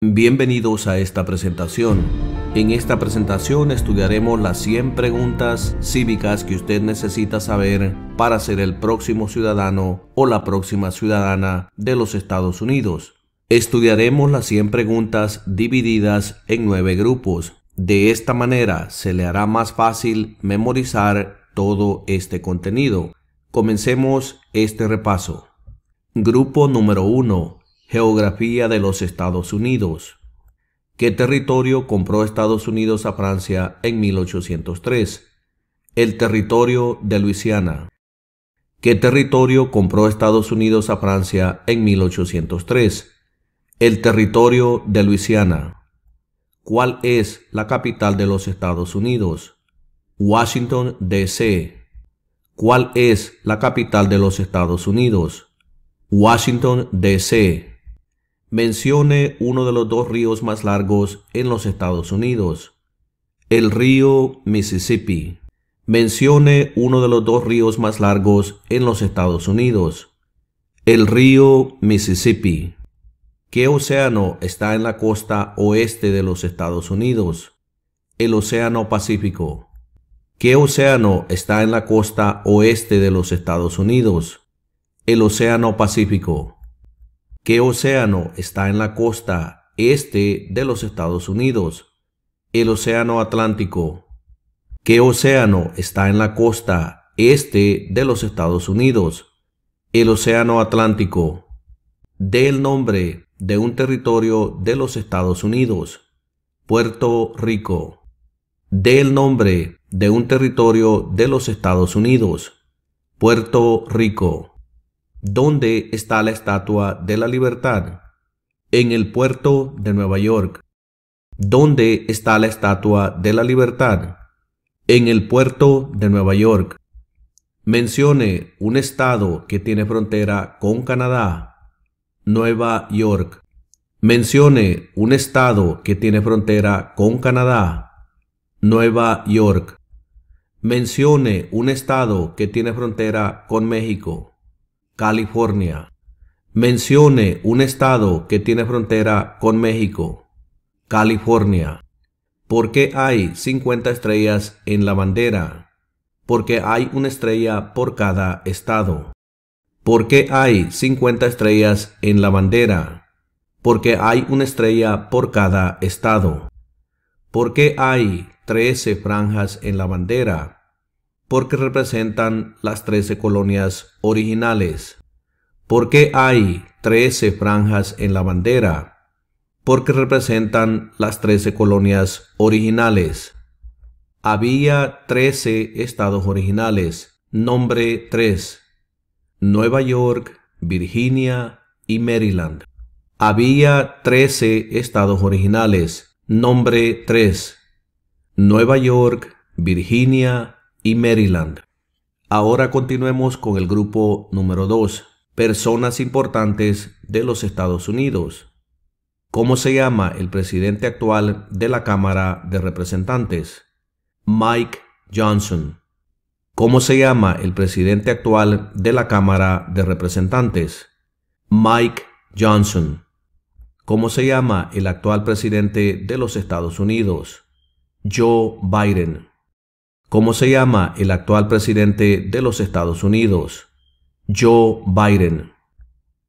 Bienvenidos a esta presentación. En esta presentación estudiaremos las 100 preguntas cívicas que usted necesita saber para ser el próximo ciudadano o la próxima ciudadana de los Estados Unidos. Estudiaremos las 100 preguntas divididas en 9 grupos. De esta manera se le hará más fácil memorizar todo este contenido. Comencemos este repaso. Grupo número 1. Geografía de los Estados Unidos. ¿Qué territorio compró Estados Unidos a Francia en 1803? El territorio de Luisiana. ¿Qué territorio compró Estados Unidos a Francia en 1803? El territorio de Luisiana. ¿Cuál es la capital de los Estados Unidos? Washington, D.C. ¿Cuál es la capital de los Estados Unidos? Washington, D.C. Mencione uno de los dos ríos más largos en los Estados Unidos. El río Mississippi. Mencione uno de los dos ríos más largos en los Estados Unidos. El río Mississippi. ¿Qué océano está en la costa oeste de los Estados Unidos? El Océano Pacífico. ¿Qué océano está en la costa oeste de los Estados Unidos? El Océano Pacífico. ¿Qué océano está en la costa este de los Estados Unidos? El Océano Atlántico. ¿Qué océano está en la costa este de los Estados Unidos? El Océano Atlántico. Dé el nombre de un territorio de los Estados Unidos. Puerto Rico. Dé el nombre de un territorio de los Estados Unidos. Puerto Rico. ¿Dónde está la Estatua de la Libertad? En el puerto de Nueva York. ¿Dónde está la Estatua de la Libertad? En el puerto de Nueva York. Mencione un estado que tiene frontera con Canadá. Nueva York. Mencione un estado que tiene frontera con Canadá. Nueva York. Mencione un estado que tiene frontera con México. California. Mencione un estado que tiene frontera con México. California. ¿Por qué hay 50 estrellas en la bandera? Porque hay una estrella por cada estado. ¿Por qué hay 50 estrellas en la bandera? Porque hay una estrella por cada estado. ¿Por qué hay 13 franjas en la bandera? Porque representan las 13 colonias originales. ¿Por qué hay 13 franjas en la bandera? Porque representan las 13 colonias originales. Había 13 estados originales. Nombre 3. Nueva York, Virginia y Maryland. Había 13 estados originales. Nombre 3. Nueva York, Virginia y Maryland. Ahora continuemos con el grupo número 2. Personas importantes de los Estados Unidos. ¿Cómo se llama el presidente actual de la Cámara de Representantes? Mike Johnson. ¿Cómo se llama el presidente actual de la Cámara de Representantes? Mike Johnson. ¿Cómo se llama el actual presidente de los Estados Unidos? Joe Biden. ¿Cómo se llama el actual presidente de los Estados Unidos? Joe Biden.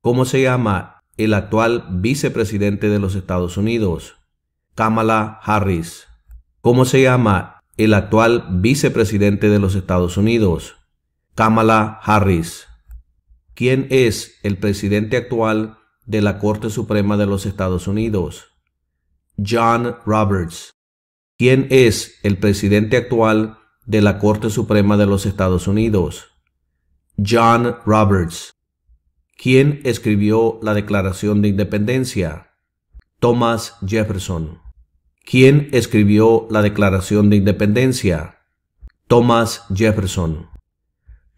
¿Cómo se llama el actual vicepresidente de los Estados Unidos? Kamala Harris. ¿Cómo se llama el actual vicepresidente de los Estados Unidos? Kamala Harris. ¿Quién es el presidente actual de la Corte Suprema de los Estados Unidos? John Roberts. ¿Quién es el presidente actual de la Corte Suprema de los Estados Unidos? John Roberts. ¿Quién escribió la Declaración de Independencia? Thomas Jefferson. ¿Quién escribió la Declaración de Independencia? Thomas Jefferson.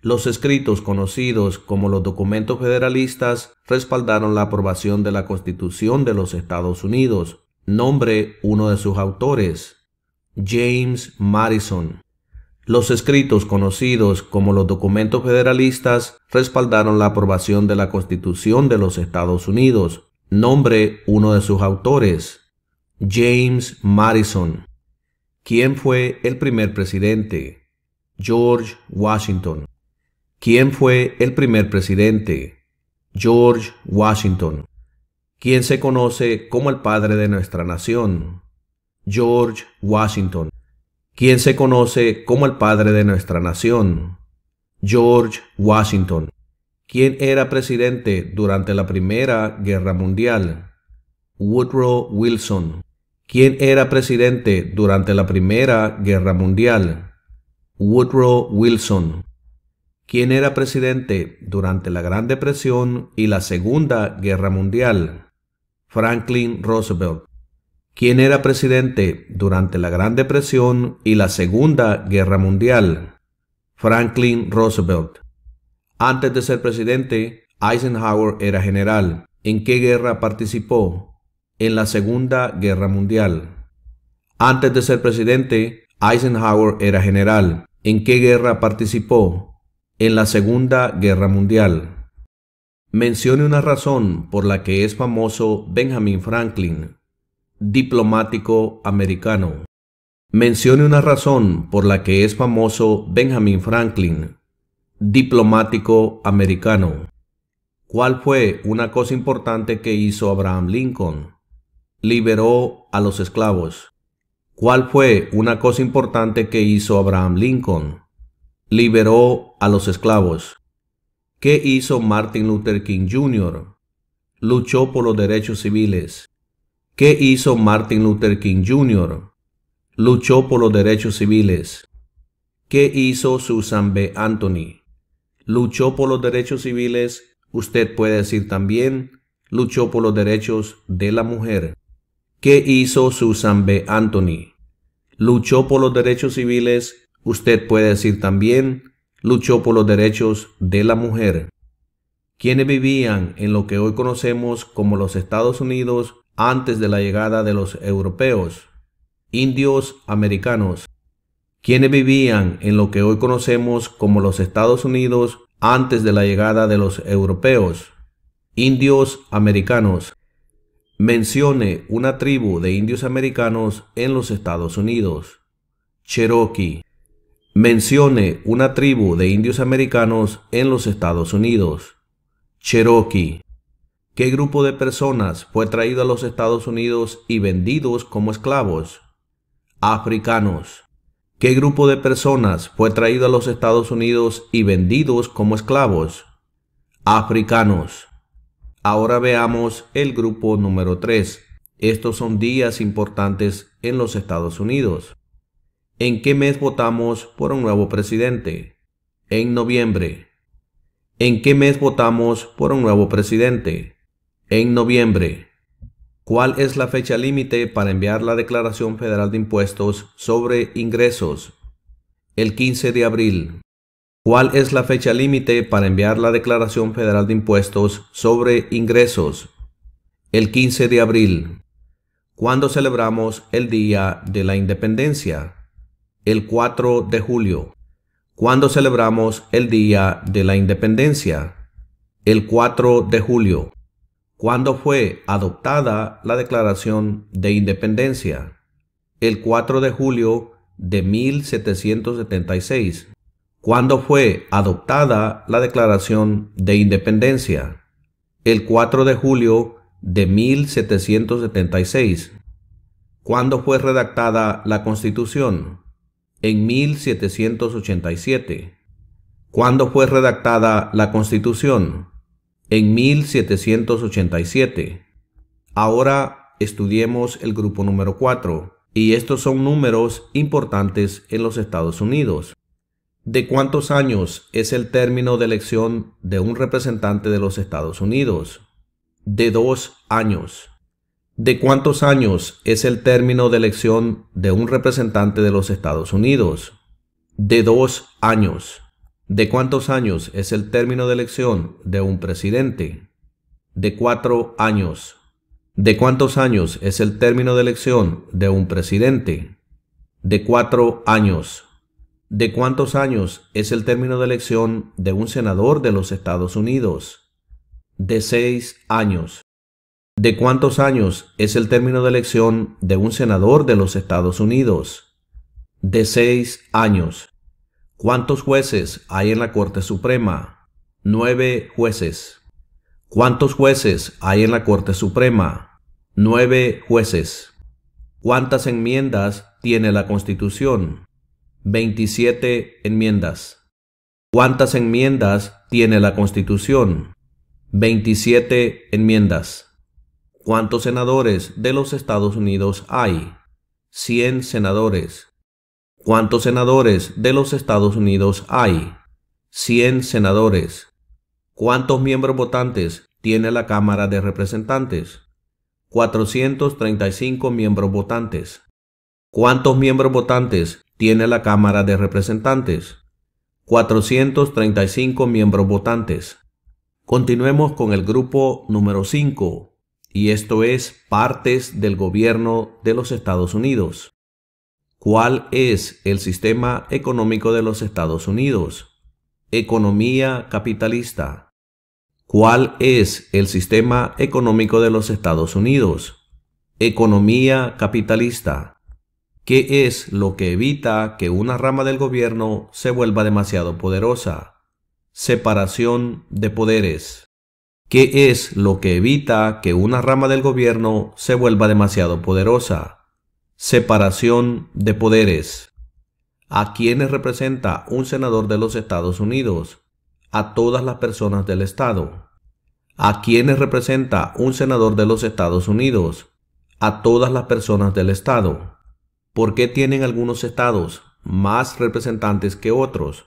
Los escritos conocidos como los documentos federalistas respaldaron la aprobación de la Constitución de los Estados Unidos. Nombre uno de sus autores. James Madison. Los escritos conocidos como los documentos federalistas respaldaron la aprobación de la Constitución de los Estados Unidos. Nombre uno de sus autores. James Madison. ¿Quién fue el primer presidente? George Washington. ¿Quién fue el primer presidente? George Washington. ¿Quién se conoce como el padre de nuestra nación? George Washington. ¿Quién se conoce como el padre de nuestra nación? George Washington. ¿Quién era presidente durante la Primera Guerra Mundial? Woodrow Wilson. ¿Quién era presidente durante la Primera Guerra Mundial? Woodrow Wilson. ¿Quién era presidente durante la Gran Depresión y la Segunda Guerra Mundial? Franklin Roosevelt. ¿Quién era presidente durante la Gran Depresión y la Segunda Guerra Mundial? Franklin Roosevelt. Antes de ser presidente, Eisenhower era general. ¿En qué guerra participó? En la Segunda Guerra Mundial. Antes de ser presidente, Eisenhower era general. ¿En qué guerra participó? En la Segunda Guerra Mundial. Mencione una razón por la que es famoso Benjamin Franklin. Diplomático americano. Mencione una razón por la que es famoso Benjamin Franklin. Diplomático americano. ¿Cuál fue una cosa importante que hizo Abraham Lincoln? Liberó a los esclavos. ¿Cuál fue una cosa importante que hizo Abraham Lincoln? Liberó a los esclavos. ¿Qué hizo Martin Luther King Jr.? Luchó por los derechos civiles. ¿Qué hizo Martin Luther King Jr.? Luchó por los derechos civiles. ¿Qué hizo Susan B. Anthony? Luchó por los derechos civiles. Usted puede decir también, luchó por los derechos de la mujer. ¿Qué hizo Susan B. Anthony? Luchó por los derechos civiles. Usted puede decir también, luchó por los derechos de la mujer. ¿Quiénes vivían en lo que hoy conocemos como los Estados Unidos antes de la llegada de los europeos? Indios americanos. ¿Quiénes vivían en lo que hoy conocemos como los Estados Unidos antes de la llegada de los europeos? Indios americanos. Mencione una tribu de indios americanos en los Estados Unidos. Cherokee. Mencione una tribu de indios americanos en los Estados Unidos. Cherokee. ¿Qué grupo de personas fue traído a los Estados Unidos y vendidos como esclavos? Africanos. ¿Qué grupo de personas fue traído a los Estados Unidos y vendidos como esclavos? Africanos. Ahora veamos el grupo número 3. Estos son días importantes en los Estados Unidos. ¿En qué mes votamos por un nuevo presidente? En noviembre. ¿En qué mes votamos por un nuevo presidente? En noviembre. ¿Cuál es la fecha límite para enviar la Declaración Federal de Impuestos sobre Ingresos? El 15 de abril. ¿Cuál es la fecha límite para enviar la Declaración Federal de Impuestos sobre Ingresos? El 15 de abril. ¿Cuándo celebramos el Día de la Independencia? El 4 de julio. ¿Cuándo celebramos el Día de la Independencia? El 4 de julio. ¿Cuándo fue adoptada la Declaración de Independencia? El 4 de julio de 1776. ¿Cuándo fue adoptada la Declaración de Independencia? El 4 de julio de 1776. ¿Cuándo fue redactada la Constitución? En 1787. ¿Cuándo fue redactada la Constitución? En 1787. Ahora estudiemos el grupo número 4, y estos son números importantes en los Estados Unidos. ¿De cuántos años es el término de elección de un representante de los Estados Unidos? De 2 años. ¿De cuántos años es el término de elección de un representante de los Estados Unidos? De 2 años. ¿De cuántos años es el término de elección de un presidente? De 4 años. ¿De cuántos años es el término de elección de un presidente? De 4 años. ¿De cuántos años es el término de elección de un senador de los Estados Unidos? De 6 años. ¿De cuántos años es el término de elección de un senador de los Estados Unidos? De 6 años. ¿Cuántos jueces hay en la Corte Suprema? 9 jueces. ¿Cuántos jueces hay en la Corte Suprema? 9 jueces. ¿Cuántas enmiendas tiene la Constitución? 27 enmiendas. ¿Cuántas enmiendas tiene la Constitución? 27 enmiendas. ¿Cuántos senadores de los Estados Unidos hay? 100 senadores. ¿Cuántos senadores de los Estados Unidos hay? 100 senadores. ¿Cuántos miembros votantes tiene la Cámara de Representantes? 435 miembros votantes. ¿Cuántos miembros votantes tiene la Cámara de Representantes? 435 miembros votantes. Continuemos con el grupo número 5. Y esto es partes del gobierno de los Estados Unidos. ¿Cuál es el sistema económico de los Estados Unidos? Economía capitalista. ¿Cuál es el sistema económico de los Estados Unidos? Economía capitalista. ¿Qué es lo que evita que una rama del gobierno se vuelva demasiado poderosa? Separación de poderes. ¿Qué es lo que evita que una rama del gobierno se vuelva demasiado poderosa? Separación de poderes. ¿A quiénes representa un senador de los Estados Unidos? A todas las personas del Estado. ¿A quiénes representa un senador de los Estados Unidos? A todas las personas del Estado. ¿Por qué tienen algunos estados más representantes que otros?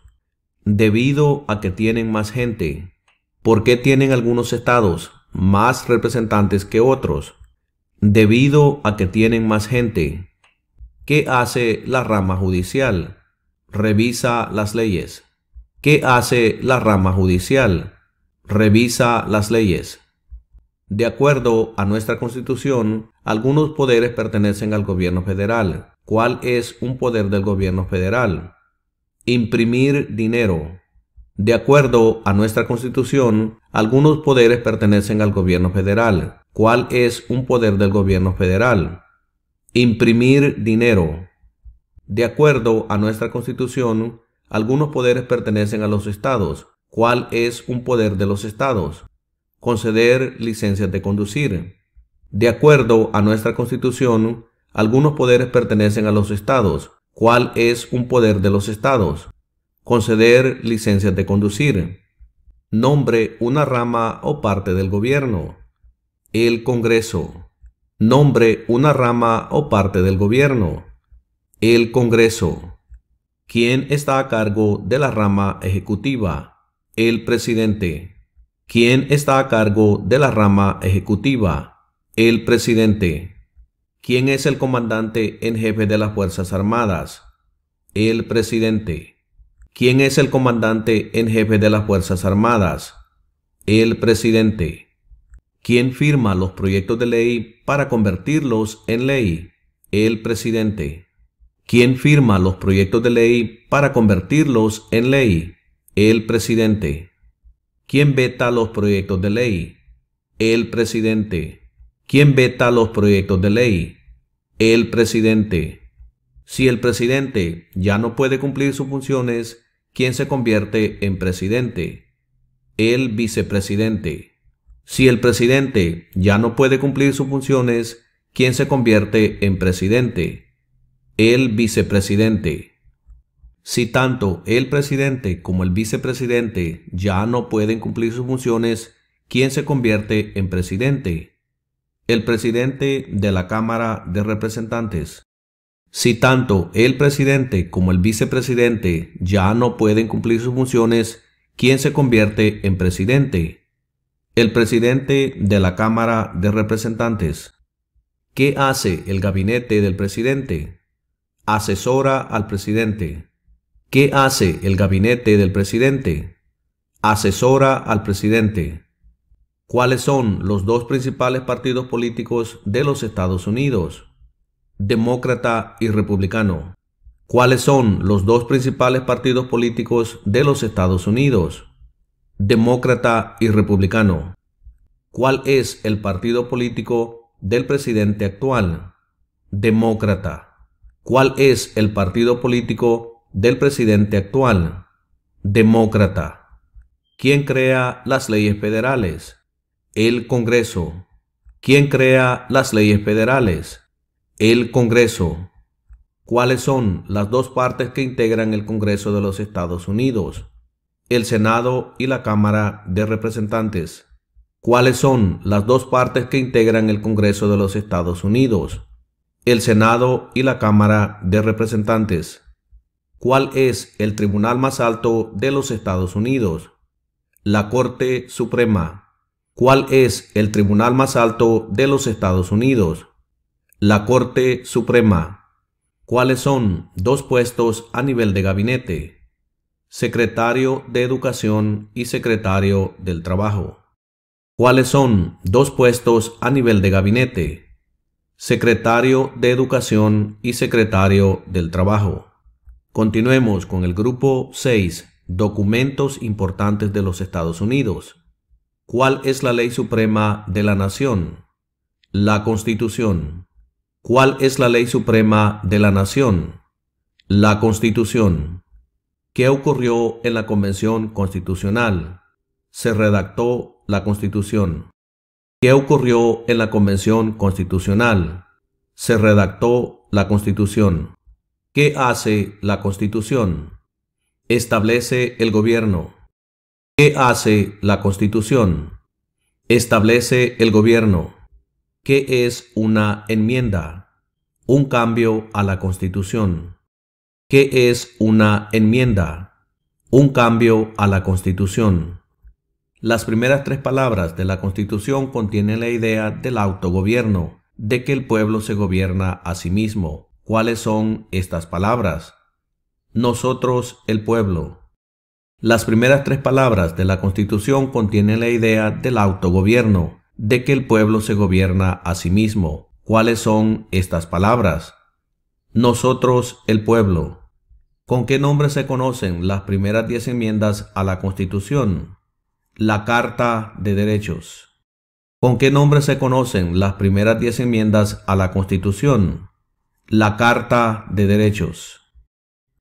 Debido a que tienen más gente. ¿Por qué tienen algunos estados más representantes que otros? Debido a que tienen más gente. ¿Qué hace la rama judicial? Revisa las leyes. ¿Qué hace la rama judicial? Revisa las leyes. De acuerdo a nuestra Constitución, algunos poderes pertenecen al gobierno federal. ¿Cuál es un poder del gobierno federal? Imprimir dinero. De acuerdo a nuestra Constitución, algunos poderes pertenecen al gobierno federal. ¿Cuál es un poder del gobierno federal? Imprimir dinero. De acuerdo a nuestra Constitución, algunos poderes pertenecen a los estados. ¿Cuál es un poder de los estados? Conceder licencias de conducir. De acuerdo a nuestra Constitución, algunos poderes pertenecen a los estados. ¿Cuál es un poder de los estados? Conceder licencias de conducir. Nombre una rama o parte del gobierno. El Congreso. Nombre una rama o parte del gobierno. El Congreso. ¿Quién está a cargo de la rama ejecutiva? El presidente. ¿Quién está a cargo de la rama ejecutiva? El presidente. ¿Quién es el comandante en jefe de las Fuerzas Armadas? El presidente. ¿Quién es el comandante en jefe de las Fuerzas Armadas? El presidente. ¿Quién firma los proyectos de ley para convertirlos en ley? El presidente. ¿Quién firma los proyectos de ley para convertirlos en ley? El presidente. ¿Quién veta los proyectos de ley? El presidente. ¿Quién veta los proyectos de ley? El presidente. Si el presidente ya no puede cumplir sus funciones, ¿quién se convierte en presidente? El vicepresidente. Si el presidente ya no puede cumplir sus funciones, ¿quién se convierte en presidente? El vicepresidente. Si tanto el presidente como el vicepresidente ya no pueden cumplir sus funciones, ¿quién se convierte en presidente? El presidente de la Cámara de Representantes. Si tanto el presidente como el vicepresidente ya no pueden cumplir sus funciones, ¿quién se convierte en presidente? El presidente de la Cámara de Representantes. ¿Qué hace el gabinete del presidente? Asesora al presidente. ¿Qué hace el gabinete del presidente? Asesora al presidente. ¿Cuáles son los dos principales partidos políticos de los Estados Unidos? Demócrata y republicano. ¿Cuáles son los dos principales partidos políticos de los Estados Unidos? Demócrata y republicano. ¿Cuál es el partido político del presidente actual? Demócrata. ¿Cuál es el partido político del presidente actual? Demócrata. ¿Quién crea las leyes federales? El Congreso. ¿Quién crea las leyes federales? El Congreso. ¿Cuáles son las dos partes que integran el Congreso de los Estados Unidos? El Senado y la Cámara de Representantes. ¿Cuáles son las dos partes que integran el Congreso de los Estados Unidos? El Senado y la Cámara de Representantes. ¿Cuál es el tribunal más alto de los Estados Unidos? La Corte Suprema. ¿Cuál es el tribunal más alto de los Estados Unidos? La Corte Suprema. ¿Cuáles son dos puestos a nivel de gabinete? Secretario de Educación y Secretario del Trabajo. ¿Cuáles son dos puestos a nivel de gabinete? Secretario de Educación y Secretario del Trabajo. Continuemos con el grupo 6, documentos importantes de los Estados Unidos. ¿Cuál es la ley suprema de la nación? La Constitución. ¿Cuál es la ley suprema de la nación? La Constitución. ¿Qué ocurrió en la Convención Constitucional? Se redactó la Constitución. ¿Qué ocurrió en la Convención Constitucional? Se redactó la Constitución. ¿Qué hace la Constitución? Establece el gobierno. ¿Qué hace la Constitución? Establece el gobierno. ¿Qué es una enmienda? Un cambio a la Constitución. ¿Qué es una enmienda? Un cambio a la Constitución. Las primeras tres palabras de la Constitución contienen la idea del autogobierno, de que el pueblo se gobierna a sí mismo. ¿Cuáles son estas palabras? Nosotros, el pueblo. Las primeras tres palabras de la Constitución contienen la idea del autogobierno, de que el pueblo se gobierna a sí mismo. ¿Cuáles son estas palabras? Nosotros, el pueblo. ¿Con qué nombre se conocen las primeras 10 enmiendas a la Constitución? La Carta de Derechos. ¿Con qué nombre se conocen las primeras 10 enmiendas a la Constitución? La Carta de Derechos.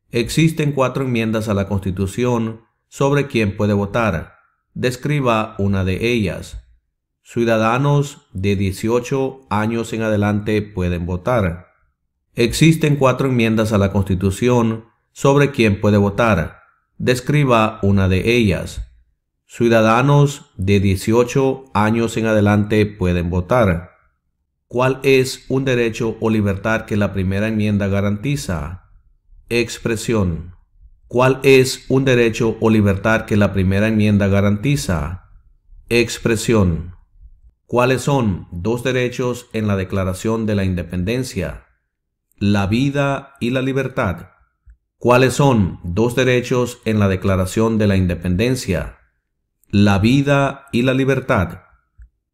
Existen 4 enmiendas a la Constitución sobre quién puede votar. Describa una de ellas. Ciudadanos de 18 años en adelante pueden votar. Existen 4 enmiendas a la Constitución sobre quién puede votar. Describa una de ellas. Ciudadanos de 18 años en adelante pueden votar. ¿Cuál es un derecho o libertad que la primera enmienda garantiza? Expresión. ¿Cuál es un derecho o libertad que la primera enmienda garantiza? Expresión. ¿Cuáles son dos derechos en la Declaración de la Independencia? La vida y la libertad. ¿Cuáles son dos derechos en la Declaración de la Independencia? La vida y la libertad.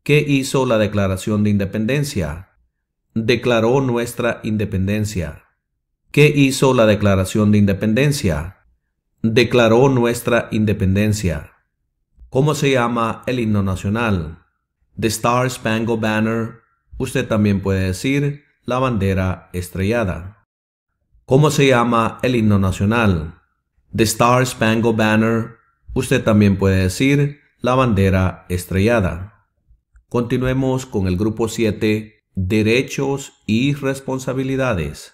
¿Qué hizo la Declaración de Independencia? Declaró nuestra independencia. ¿Qué hizo la Declaración de Independencia? Declaró nuestra independencia. ¿Cómo se llama el himno nacional? The Star Spangled Banner. Usted también puede decir la bandera estrellada. ¿Cómo se llama el himno nacional? The Star Spangled Banner. Usted también puede decir la bandera estrellada. Continuemos con el grupo 7, derechos y responsabilidades.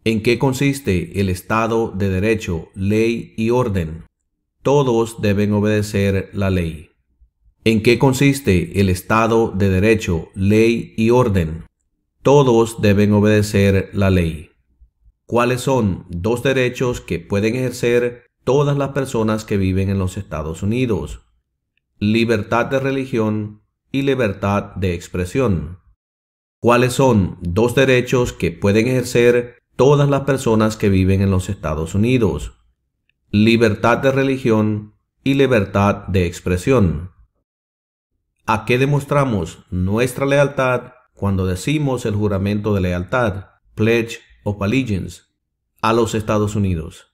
¿En qué consiste el Estado de Derecho, ley y orden? Todos deben obedecer la ley. ¿En qué consiste el Estado de Derecho, ley y orden? Todos deben obedecer la ley. ¿Cuáles son dos derechos que pueden ejercer todas las personas que viven en los Estados Unidos? Libertad de religión y libertad de expresión. ¿Cuáles son dos derechos que pueden ejercer todas las personas que viven en los Estados Unidos? Libertad de religión y libertad de expresión. ¿A qué demostramos nuestra lealtad cuando decimos el juramento de lealtad, Pledge of Allegiance, a los Estados Unidos?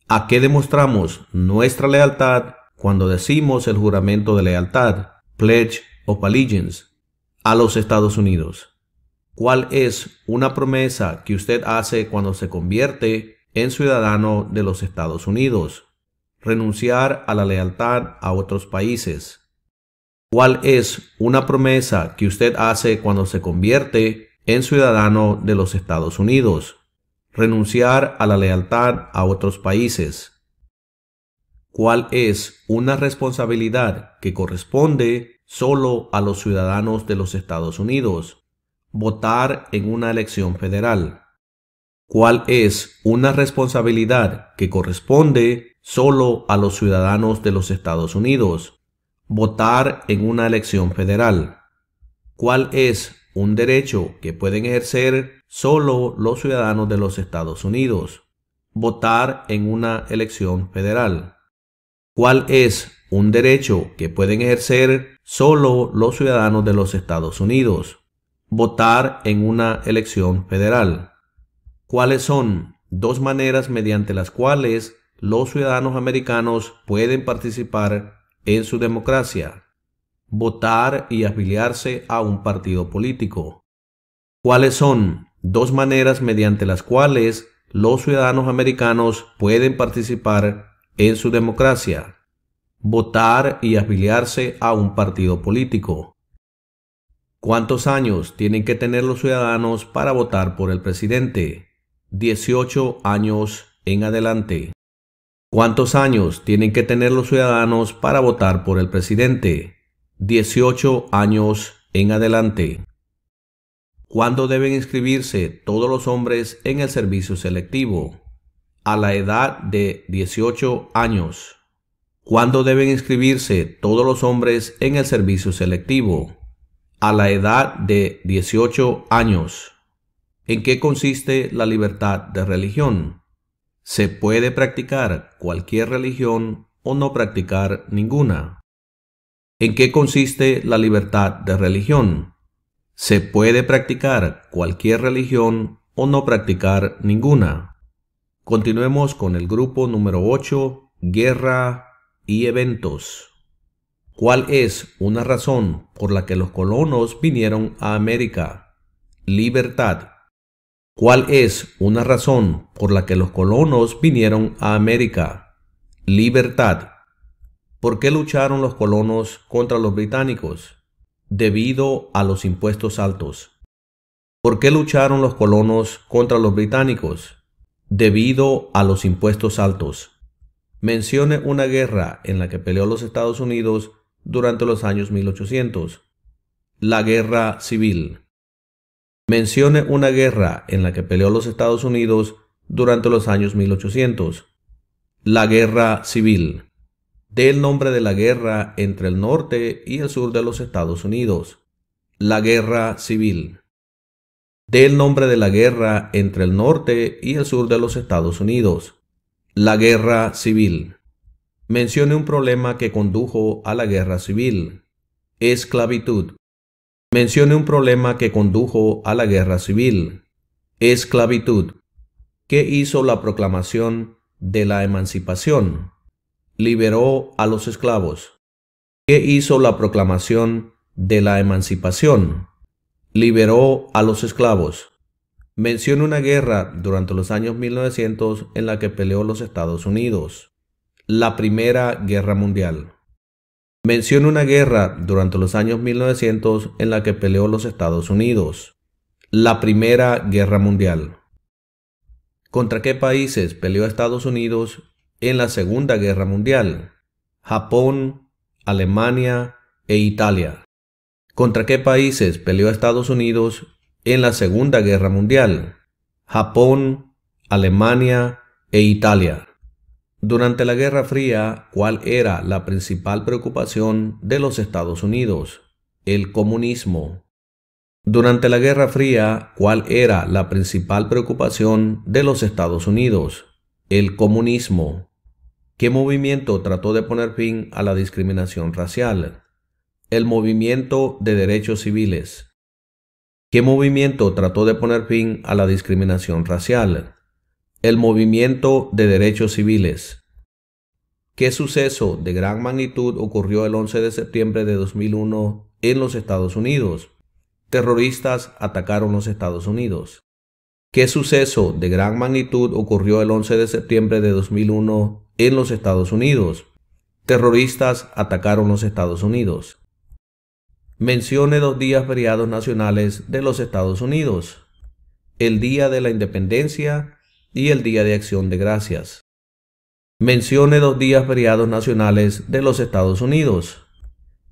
¿A qué demostramos nuestra lealtad cuando decimos el juramento de lealtad, Pledge of Allegiance a los Estados Unidos? ¿Cuál es una promesa que usted hace cuando se convierte en ciudadano de los Estados Unidos? Renunciar a la lealtad a otros países. ¿Cuál es una promesa que usted hace cuando se convierte en ciudadano de los Estados Unidos? Renunciar a la lealtad a otros países. ¿Cuál es una responsabilidad que corresponde solo a los ciudadanos de los Estados Unidos? Votar en una elección federal. ¿Cuál es una responsabilidad que corresponde solo a los ciudadanos de los Estados Unidos? Votar en una elección federal. ¿Cuál es un derecho que pueden ejercer solo los ciudadanos de los Estados Unidos? Votar en una elección federal. ¿Cuál es un derecho que pueden ejercer solo los ciudadanos de los Estados Unidos? Votar en una elección federal. ¿Cuáles son dos maneras mediante las cuales los ciudadanos americanos pueden participar en su democracia? Votar y afiliarse a un partido político. ¿Cuáles son dos maneras mediante las cuales los ciudadanos americanos pueden participar en su democracia? Votar y afiliarse a un partido político. ¿Cuántos años tienen que tener los ciudadanos para votar por el presidente? 18 años en adelante. ¿Cuántos años tienen que tener los ciudadanos para votar por el presidente? 18 años en adelante. ¿Cuándo deben inscribirse todos los hombres en el servicio selectivo? A la edad de 18 años. ¿Cuándo deben inscribirse todos los hombres en el servicio selectivo? A la edad de 18 años. ¿En qué consiste la libertad de religión? ¿Se puede practicar cualquier religión o no practicar ninguna? ¿En qué consiste la libertad de religión? ¿Se puede practicar cualquier religión o no practicar ninguna? Continuemos con el grupo número 8, guerra y eventos. ¿Cuál es una razón por la que los colonos vinieron a América? Libertad. ¿Cuál es una razón por la que los colonos vinieron a América? Libertad. ¿Por qué lucharon los colonos contra los británicos? Debido a los impuestos altos. ¿Por qué lucharon los colonos contra los británicos? Debido a los impuestos altos. Mencione una guerra en la que peleó los Estados Unidos durante los años 1800. La Guerra Civil. Mencione una guerra en la que peleó los Estados Unidos durante los años 1800. La Guerra Civil. Dé el nombre de la guerra entre el norte y el sur de los Estados Unidos. La Guerra Civil. Dé el nombre de la guerra entre el norte y el sur de los Estados Unidos. La Guerra Civil. Mencione un problema que condujo a la Guerra Civil. Esclavitud. Mencione un problema que condujo a la Guerra Civil. Esclavitud. ¿Qué hizo la proclamación de la emancipación? Liberó a los esclavos. ¿Qué hizo la proclamación de la emancipación? Liberó a los esclavos. Mencione una guerra durante los años 1900 en la que peleó los Estados Unidos. La Primera Guerra Mundial. Mencione una guerra durante los años 1900 en la que peleó los Estados Unidos. La Primera Guerra Mundial. ¿Contra qué países peleó Estados Unidos en la Segunda Guerra Mundial? Japón, Alemania e Italia. ¿Contra qué países peleó Estados Unidos en la Segunda Guerra Mundial? Japón, Alemania e Italia. Durante la Guerra Fría, ¿cuál era la principal preocupación de los Estados Unidos? El comunismo. Durante la Guerra Fría, ¿cuál era la principal preocupación de los Estados Unidos? El comunismo. ¿Qué movimiento trató de poner fin a la discriminación racial? El movimiento de derechos civiles. ¿Qué movimiento trató de poner fin a la discriminación racial? El movimiento de derechos civiles. ¿Qué suceso de gran magnitud ocurrió el 11 de septiembre de 2001 en los Estados Unidos. Terroristas atacaron los Estados Unidos. ¿Qué suceso de gran magnitud ocurrió el 11 de septiembre de 2001 en los Estados Unidos? Terroristas atacaron los Estados Unidos. Mencione 2 días feriados nacionales de los Estados Unidos: el Día de la Independencia y el Día de Acción de Gracias. Mencione 2 días feriados nacionales de los Estados Unidos: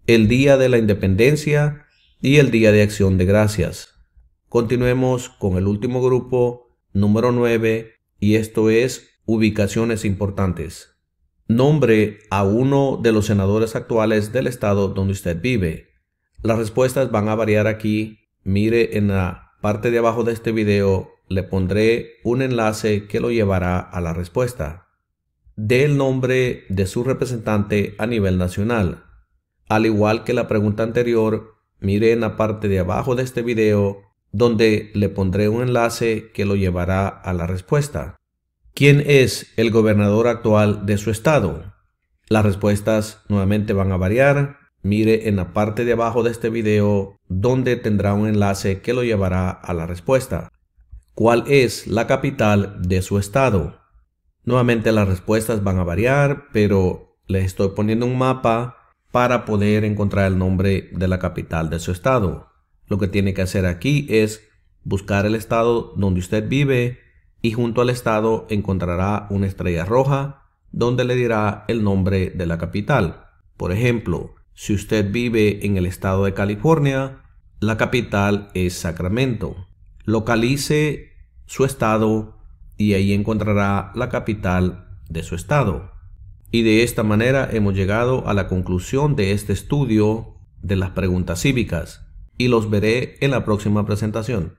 el Día de la Independencia y el Día de Acción de Gracias. Continuemos con el último grupo, número 9, y esto es ubicaciones importantes. Nombre a uno de los senadores actuales del estado donde usted vive. Las respuestas van a variar aquí. Mire, en la parte de abajo de este video le pondré un enlace que lo llevará a la respuesta. Dé el nombre de su representante a nivel nacional. Al igual que la pregunta anterior, mire en la parte de abajo de este video donde le pondré un enlace que lo llevará a la respuesta. ¿Quién es el gobernador actual de su estado? Las respuestas nuevamente van a variar. Mire en la parte de abajo de este video donde tendrá un enlace que lo llevará a la respuesta. ¿Cuál es la capital de su estado? Nuevamente las respuestas van a variar, pero les estoy poniendo un mapa para poder encontrar el nombre de la capital de su estado. Lo que tiene que hacer aquí es buscar el estado donde usted vive y junto al estado encontrará una estrella roja donde le dirá el nombre de la capital. Por ejemplo, si usted vive en el estado de California, la capital es Sacramento. Localice su estado y ahí encontrará la capital de su estado. Y de esta manera hemos llegado a la conclusión de este estudio de las preguntas cívicas y los veré en la próxima presentación.